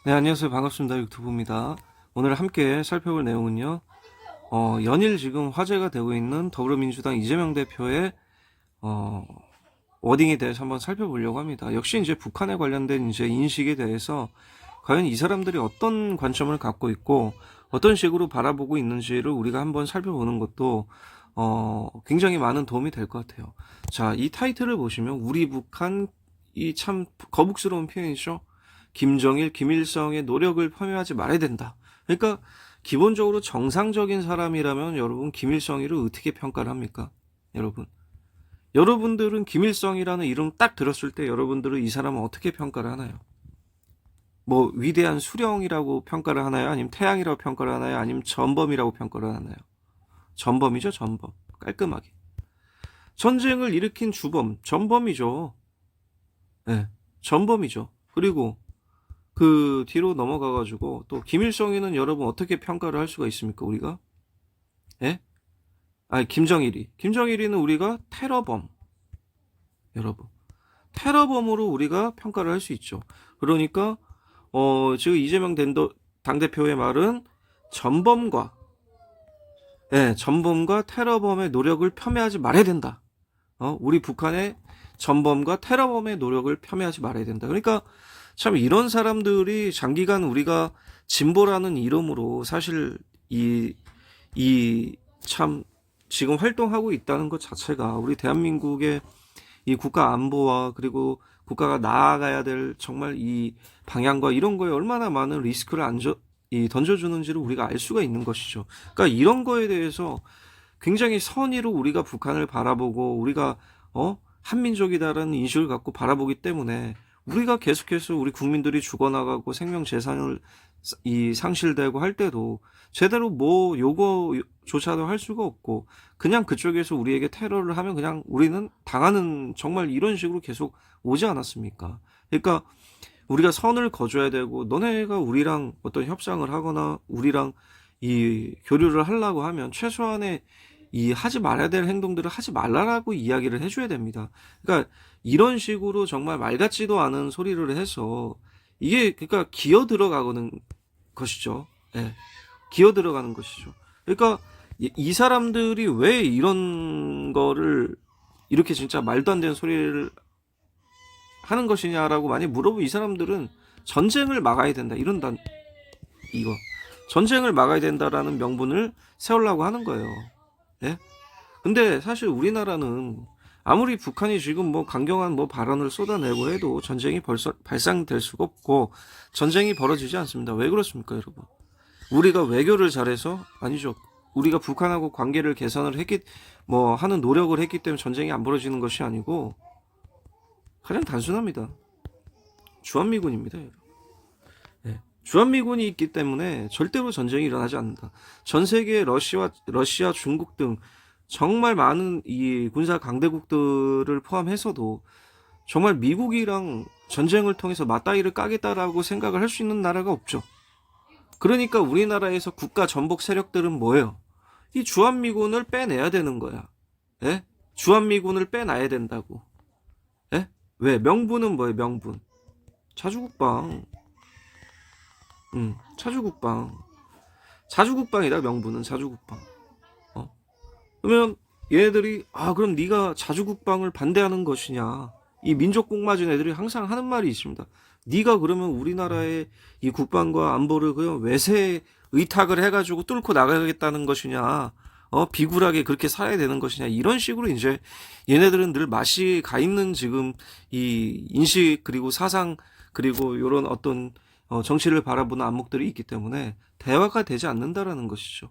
네, 안녕하세요. 반갑습니다. 유튜브입니다. 오늘 함께 살펴볼 내용은요. 연일 지금 화제가 되고 있는 더불어민주당 이재명 대표의 어, 워딩에 대해서 한번 살펴보려고 합니다. 역시 이제 북한에 관련된 이제 인식에 대해서 과연 이 사람들이 어떤 관점을 갖고 있고 어떤 식으로 바라보고 있는지를 우리가 한번 살펴보는 것도 굉장히 많은 도움이 될 것 같아요. 자, 이 타이틀을 보시면 우리 북한, 이 참 거북스러운 표현이죠. 김정일, 김일성의 노력을 폄훼하지 말아야 된다. 그러니까 기본적으로 정상적인 사람이라면 여러분 김일성이를 어떻게 평가를 합니까? 여러분들은 김일성이라는 이름 딱 들었을 때 여러분들은 이 사람은 어떻게 평가를 하나요? 뭐 위대한 수령이라고 평가를 하나요? 아니면 태양이라고 평가를 하나요? 아니면 전범이라고 평가를 하나요? 전범이죠, 전범. 깔끔하게. 전쟁을 일으킨 주범, 전범이죠. 네, 전범이죠. 그리고 그 뒤로 넘어가가지고 또 김일성이는 여러분 어떻게 평가를 할 수가 있습니까? 우리가? 예? 아니 김정일이는 우리가 테러범. 여러분 테러범으로 우리가 평가를 할 수 있죠. 그러니까 지금 이재명 당대표의 말은 전범과 전범과 테러범의 노력을 폄훼하지 말아야 된다. 우리 북한의 전범과 테러범의 노력을 폄훼하지 말아야 된다. 그러니까 참 이런 사람들이 장기간 우리가 진보라는 이름으로 사실 참 지금 활동하고 있다는 것 자체가 우리 대한민국의 이 국가 안보와 그리고 국가가 나아가야 될 정말 이 방향과 이런 거에 얼마나 많은 리스크를 던져주는지를 우리가 알 수가 있는 것이죠. 그러니까 이런 거에 대해서 굉장히 선의로 우리가 북한을 바라보고 우리가 한민족이다라는 인식을 갖고 바라보기 때문에 우리가 계속해서 우리 국민들이 죽어나가고 생명 재산을 상실되고 할 때도 제대로 뭐 요거조차도 할 수가 없고 그냥 그쪽에서 우리에게 테러를 하면 그냥 우리는 당하는 정말 이런 식으로 계속 오지 않았습니까? 그러니까 우리가 선을 거줘야 되고 너네가 우리랑 어떤 협상을 하거나 우리랑 이 교류를 하려고 하면 최소한의 이 하지 말아야 될 행동들을 하지 말라라고 이야기를 해줘야 됩니다. 그러니까 이런 식으로 정말 말 같지도 않은 소리를 해서 이게 그러니까 기어 들어가는 것이죠. 예. 기어 들어가는 것이죠. 그러니까 이 사람들이 왜 이런 거를 이렇게 진짜 말도 안 되는 소리를 하는 것이냐라고 많이 물어보면 이 사람들은 전쟁을 막아야 된다 이런다 이거 전쟁을 막아야 된다라는 명분을 세우려고 하는 거예요. 예? 근데 사실 우리나라는 아무리 북한이 지금 뭐 강경한 뭐 발언을 쏟아내고 해도 전쟁이 벌써 발생될 수가 없고 전쟁이 벌어지지 않습니다. 왜 그렇습니까, 여러분? 우리가 외교를 잘해서 아니죠. 우리가 북한하고 관계를 개선을 하는 노력을 했기 때문에 전쟁이 안 벌어지는 것이 아니고 가장 단순합니다. 주한미군입니다, 여러분. 네. 주한미군이 있기 때문에 절대로 전쟁이 일어나지 않는다. 전 세계 러시아, 중국 등 정말 많은 이 군사 강대국들을 포함해서도 정말 미국이랑 전쟁을 통해서 맞다이를 까겠다라고 생각을 할 수 있는 나라가 없죠. 그러니까 우리나라에서 국가 전복 세력들은 뭐예요? 이 주한미군을 빼내야 되는 거야. 예? 주한미군을 빼놔야 된다고. 예? 왜? 명분은 뭐예요? 명분. 자주국방. 자주국방. 자주국방이다. 명분은 자주국방. 그러면 얘네들이 그럼 네가 자주국방을 반대하는 것이냐? 이 민족국 맞은 애들이 항상 하는 말이 있습니다. 네가 그러면 우리나라의 이 국방과 안보를 그냥 외세에 의탁을 해가지고 뚫고 나가겠다는 것이냐? 비굴하게 그렇게 살아야 되는 것이냐? 이런 식으로 이제 얘네들은 늘 맛이 가 있는 지금 이 인식 그리고 사상 그리고 이런 어떤 정치를 바라보는 안목들이 있기 때문에 대화가 되지 않는다라는 것이죠.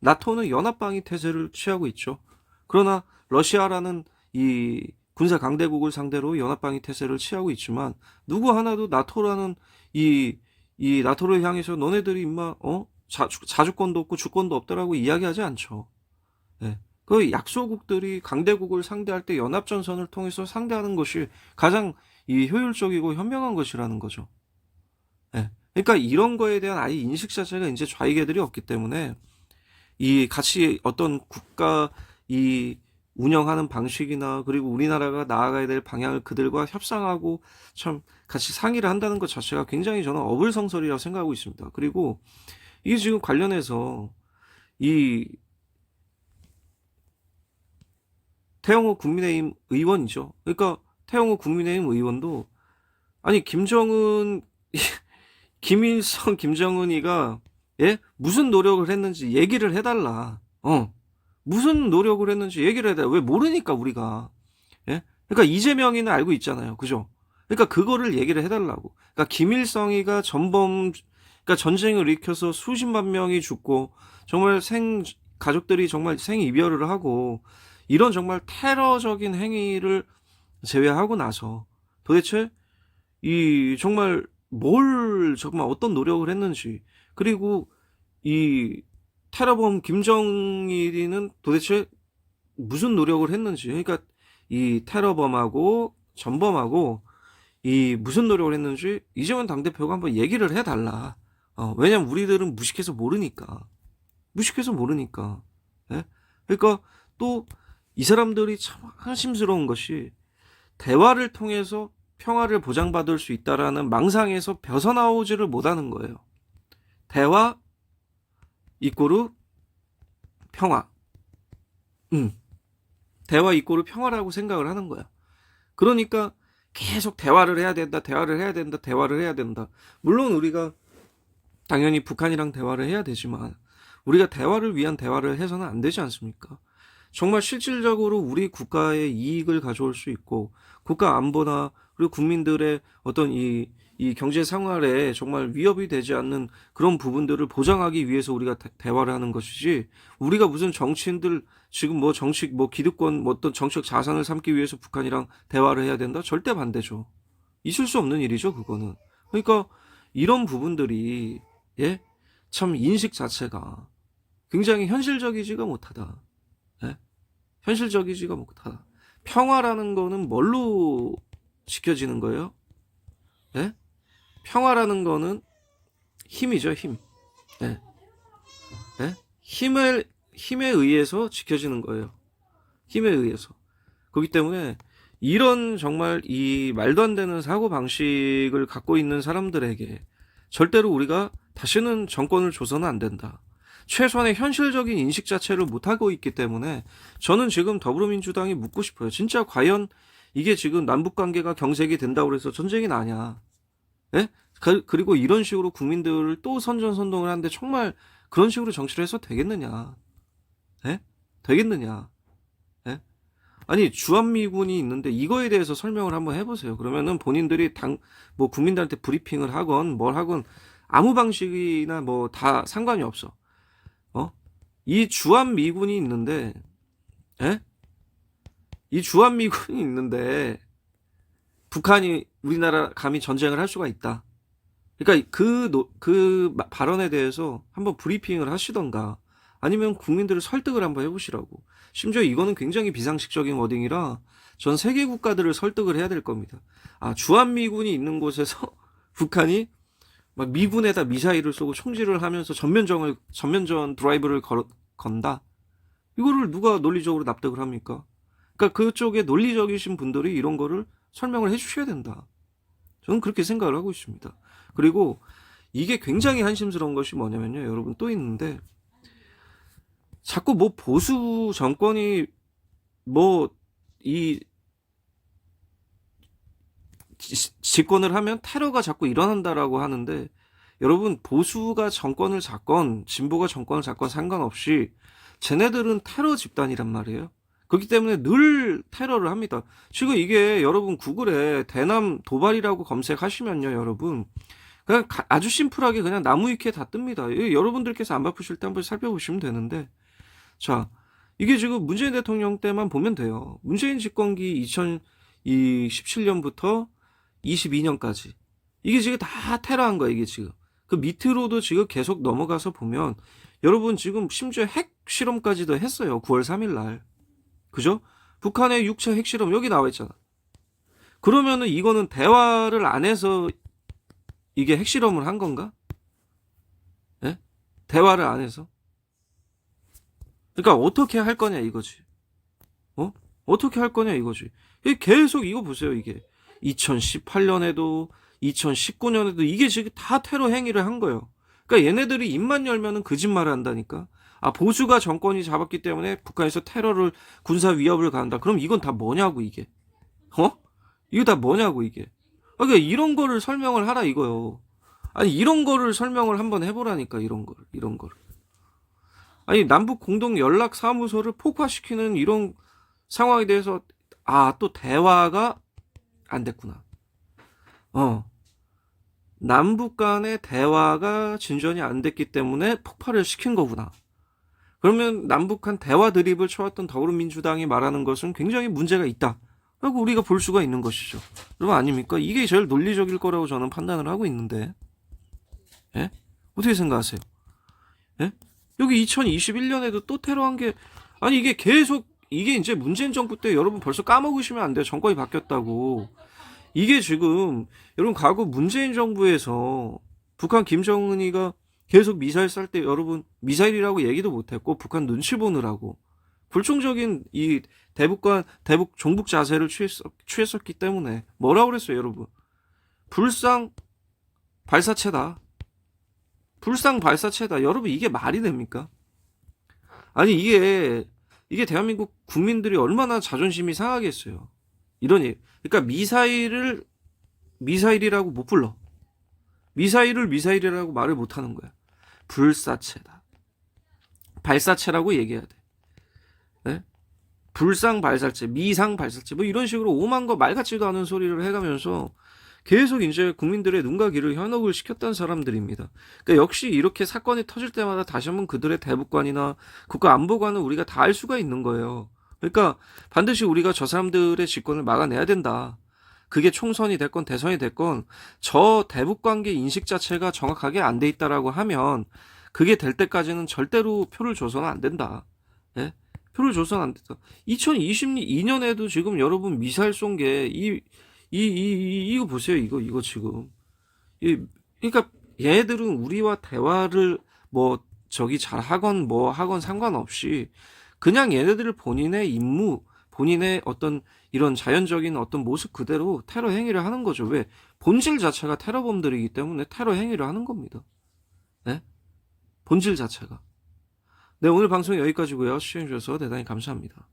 나토는 연합방위 태세를 취하고 있죠. 그러나 러시아라는 이 군사 강대국을 상대로 연합방위 태세를 취하고 있지만 누구 하나도 나토라는 이 나토를 향해서 너네들이 임마 자주권도 없고 주권도 없다라고 이야기하지 않죠. 네. 그 약소국들이 강대국을 상대할 때 연합전선을 통해서 상대하는 것이 가장 이 효율적이고 현명한 것이라는 거죠. 네. 그러니까 이런 거에 대한 아예 인식 자체가 이제 좌익애들이 없기 때문에 이 같이 어떤 국가 이 운영하는 방식이나 그리고 우리나라가 나아가야 될 방향을 그들과 협상하고 참 같이 상의를 한다는 것 자체가 굉장히 저는 어불성설이라고 생각하고 있습니다. 그리고 이게 지금 관련해서 이 태영호 국민의힘 의원이죠. 그러니까 태영호 국민의힘 의원도 아니 김정은 김일성 김정은이가 예? 무슨 노력을 했는지 얘기를 해달라. 무슨 노력을 했는지 얘기를 해달라. 왜 모르니까 우리가. 예? 그러니까 이재명이는 알고 있잖아요. 그죠? 그러니까 그거를 얘기를 해달라고. 그러니까 김일성이가 그러니까 전쟁을 일으켜서 수십만 명이 죽고 정말 가족들이 정말 생이별을 하고 이런 정말 테러적인 행위를 제외하고 나서 도대체 이 정말 정말 어떤 노력을 했는지 그리고 이 테러범 김정일이는 도대체 무슨 노력을 했는지 그러니까 이 테러범하고 전범하고 이 무슨 노력을 했는지 이재명 당대표가 한번 얘기를 해달라. 왜냐면 우리들은 무식해서 모르니까. 예? 그러니까 또 이 사람들이 참 한심스러운 것이 대화를 통해서 평화를 보장받을 수 있다라는 망상에서 벗어나오지를 못하는 거예요. 대화 이꼬르 평화. 대화 이꼬르 평화라고 생각을 하는 거야. 그러니까 계속 대화를 해야 된다. 물론 우리가 당연히 북한이랑 대화를 해야 되지만 우리가 대화를 위한 대화를 해서는 안 되지 않습니까? 정말 실질적으로 우리 국가의 이익을 가져올 수 있고 국가 안보나 그리고 국민들의 어떤 이 경제 생활에 정말 위협이 되지 않는 그런 부분들을 보장하기 위해서 우리가 대화를 하는 것이지 우리가 무슨 정치인들 지금 뭐 정식 뭐 기득권 뭐 어떤 정책 자산을 삼기 위해서 북한이랑 대화를 해야 된다? 절대 반대죠. 있을 수 없는 일이죠, 그거는. 그러니까 이런 부분들이 예? 참 인식 자체가 굉장히 현실적이지가 못하다. 예? 현실적이지가 못하다. 평화라는 거는 뭘로 지켜지는 거예요? 예? 평화라는 거는 힘이죠, 힘. 예? 예? 힘에 의해서 지켜지는 거예요. 힘에 의해서. 그렇기 때문에 이런 정말 이 말도 안 되는 사고 방식을 갖고 있는 사람들에게 절대로 우리가 다시는 정권을 줘서는 안 된다. 최소한의 현실적인 인식 자체를 못하고 있기 때문에 저는 지금 더불어민주당이 묻고 싶어요. 진짜 과연 이게 지금 남북관계가 경색이 된다고 해서 전쟁이 나냐. 예? 그리고 이런 식으로 국민들을 또 선전선동을 하는데 정말 그런 식으로 정치를 해서 되겠느냐. 예? 되겠느냐. 예? 아니 주한미군이 있는데 이거에 대해서 설명을 한번 해보세요. 그러면은 본인들이 뭐 국민들한테 브리핑을 하건 뭘 하건 아무 방식이나 뭐 다 상관이 없어. 이 주한미군이 있는데, 예? 이 주한미군이 있는데 북한이 우리나라 감히 전쟁을 할 수가 있다. 그러니까 그 발언에 대해서 한번 브리핑을 하시던가 아니면 국민들을 설득을 한번 해보시라고. 심지어 이거는 굉장히 비상식적인 워딩이라 전 세계 국가들을 설득을 해야 될 겁니다. 주한미군이 있는 곳에서 북한이 막 미군에다 미사일을 쏘고 총질을 하면서 전면전 드라이브를 건다. 이거를 누가 논리적으로 납득을 합니까? 그러니까 그쪽에 논리적이신 분들이 이런 거를 설명을 해주셔야 된다. 저는 그렇게 생각을 하고 있습니다. 그리고 이게 굉장히 한심스러운 것이 뭐냐면요. 여러분 또 있는데 자꾸 뭐 보수 정권이 뭐 이 집권을 하면 테러가 자꾸 일어난다라고 하는데 여러분 보수가 정권을 잡건 진보가 정권을 잡건 상관없이 쟤네들은 테러 집단이란 말이에요. 그렇기 때문에 늘 테러를 합니다. 지금 이게 여러분 구글에 대남 도발이라고 검색하시면요 여러분 그냥 아주 심플하게 그냥 나무 위키에 다 뜹니다. 여러분들께서 안 바쁘실 때 한번 살펴보시면 되는데 자 이게 지금 문재인 대통령 때만 보면 돼요. 문재인 집권기 2017년부터 22년까지 이게 지금 다 테러한 거야 이게 지금. 그 밑으로도 지금 계속 넘어가서 보면 여러분 지금 심지어 핵 실험까지도 했어요. 9월 3일 날. 그죠? 북한의 육체 핵 실험 여기 나와 있잖아. 그러면은 이거는 대화를 안 해서 이게 핵 실험을 한 건가? 예? 대화를 안 해서? 그러니까 어떻게 할 거냐 이거지. 어떻게 할 거냐 이거지. 이게 계속 이거 보세요. 이게 2018년에도 2019년에도 이게 지금 다 테러 행위를 한 거예요. 그러니까 얘네들이 입만 열면은 거짓말을 한다니까. 아, 보수가 정권이 잡았기 때문에 북한에서 테러를 군사 위협을 가한다. 그럼 이건 다 뭐냐고 이게. 어? 이거 다 뭐냐고 이게. 그러니까 이런 거를 설명을 하라 이거요. 아니 이런 거를 설명을 한번 해보라니까 이런 거를. 아니 남북 공동 연락 사무소를 폭파시키는 이런 상황에 대해서 아, 또 대화가 안 됐구나. 남북 간의 대화가 진전이 안 됐기 때문에 폭발을 시킨 거구나. 그러면 남북한 대화 드립을 쳐왔던 더불어민주당이 말하는 것은 굉장히 문제가 있다. 라고 우리가 볼 수가 있는 것이죠. 여러분 아닙니까? 이게 제일 논리적일 거라고 저는 판단을 하고 있는데. 예? 어떻게 생각하세요? 예? 여기 2021년에도 또 테러한 게 아니 이게 계속 이게 이제 문재인 정부 때 여러분 벌써 까먹으시면 안 돼요. 정권이 바뀌었다고. 이게 지금 여러분 과거 문재인 정부에서 북한 김정은이가 계속 미사일 쌀 때 여러분 미사일이라고 얘기도 못했고 북한 눈치 보느라고 불충적인 이 대북 종북 자세를 취했었기 때문에 뭐라고 그랬어요 여러분. 불상 발사체다. 불상 발사체다. 여러분 이게 말이 됩니까? 아니 이게 대한민국 국민들이 얼마나 자존심이 상하겠어요. 이런 얘기. 그러니까 미사일이라고 못 불러. 미사일을 미사일이라고 말을 못 하는 거야. 불사체다. 발사체라고 얘기해야 돼. 네? 불상 발사체, 미상 발사체 뭐 이런 식으로 오만 거 말 같지도 않은 소리를 해가면서 계속 이제 국민들의 눈과 귀를 현혹을 시켰던 사람들입니다. 그러니까 역시 이렇게 사건이 터질 때마다 다시 한번 그들의 대북관이나 국가안보관은 우리가 다 알 수가 있는 거예요. 그러니까 반드시 우리가 저 사람들의 집권을 막아내야 된다. 그게 총선이 됐건 대선이 됐건 저 대북관계 인식 자체가 정확하게 안 돼 있다라고 하면 그게 될 때까지는 절대로 표를 줘서는 안 된다. 예? 표를 줘서는 안 된다. 2022년에도 지금 여러분 미사일 쏜 게 이거 보세요. 이거 지금. 그러니까 얘네들은 우리와 대화를 뭐 저기 잘 하건 뭐 하건 상관없이 그냥 얘네들 본인의 임무, 본인의 어떤 이런 자연적인 어떤 모습 그대로 테러 행위를 하는 거죠. 왜? 본질 자체가 테러범들이기 때문에 테러 행위를 하는 겁니다. 네? 본질 자체가. 네, 오늘 방송 여기까지고요. 시청해주셔서 대단히 감사합니다.